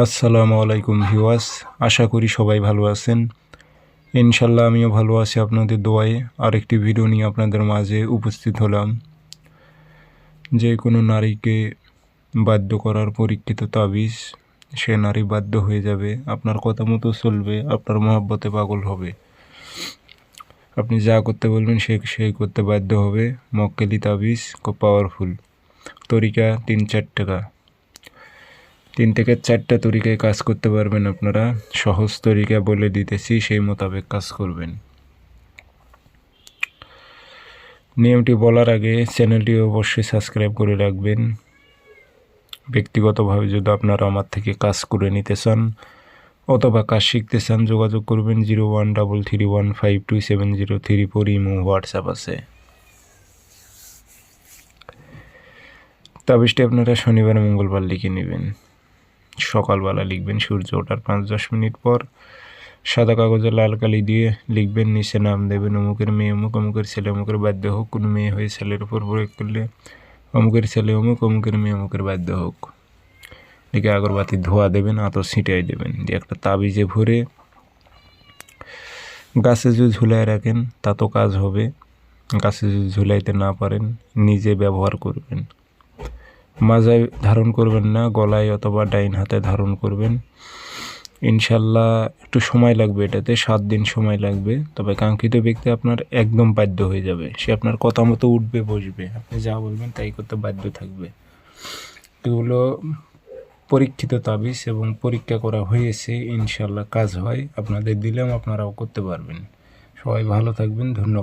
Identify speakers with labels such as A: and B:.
A: আসসালামু আলাইকুম ভিউয়ার্স, আশা করি সবাই ভালো আছেন। ইনশাল্লাহ আমিও ভালো আছি আপনাদের দোয়ায়। আরেকটি ভিডিও নিয়ে আপনাদের মাঝে উপস্থিত হলাম। যে কোনো নারীকে বাধ্য করার পরীক্ষিত তাবিজ, সে নারী বাধ্য হয়ে যাবে, আপনার কথা মতো চলবে, আপনার মহব্বতে পাগল হবে। আপনি যা করতে বলবেন সেই করতে বাধ্য হবে। মক্কেলি তাবিজ খুব পাওয়ারফুল। তরিকা 3-4 টাকা, 3 থেকে 4টা তরিকায় কাজ করতে পারবেন আপনারা। সহজ তরিকা বলে দিতেছি, সেই মোতাবেক কাজ করবেন। নিয়মটি বলার আগে চ্যানেলটি অবশ্যই সাবস্ক্রাইব করে রাখবেন। ব্যক্তিগতভাবে যদি আপনারা আমার থেকে কাজ করে নিতে চান অথবা কাজ শিখতে চান, যোগাযোগ করবেন 0133152703 ইমো হোয়াটসঅ্যাপ আছে। তাবিজটি আপনারা শনিবার মঙ্গলবার লিখে নেবেন। সকালবেলা লিখবেন সূর্য ওঠার 5-10 মিনিট পর। সাদা কাগজে লাল কালি দিয়ে লিখবেন, নিচে নাম দেবেন অমুকের মেয়ে অমুক, অমুকের ছেলে অমুকের বাধ্য হোক। কোনো মেয়ে হয়ে ছেলের উপর প্রয়োগ করলে অমুকের ছেলে অমুক, অমুকের মেয়ে অমুকের বাধ্য হোক। লিখে আগরবাতি ধোয়া দেবেন, আতর ছিটাই দেবেন, দিয়ে একটা তাবিজে ভরে গাছে যদি ঝুলায় রাখেন তা তো কাজ হবে। গাছে যদি ঝুলাইতে না পারেন নিজে ব্যবহার করবেন। মাজায় ধারণ করবেন না, গলায় অথবা ডাইন হাতে ধারণ করবেন। ইনশাল্লাহ একটু সময় লাগবে, এটাতে 7 দিন সময় লাগবে। তবে কাঙ্ক্ষিত ব্যক্তি আপনার একদম বাধ্য হয়ে যাবে। সে আপনার কথা মতো উঠবে বসবে, আপনি যা বলবেন তাই করতে বাধ্য থাকবে। এগুলো পরীক্ষিত তাবিজ এবং পরীক্ষা করা হয়েছে, ইনশাল্লাহ কাজ হয়। আপনাদের দিলেও আপনারাও করতে পারবেন। সবাই ভালো থাকবেন, ধন্যবাদ।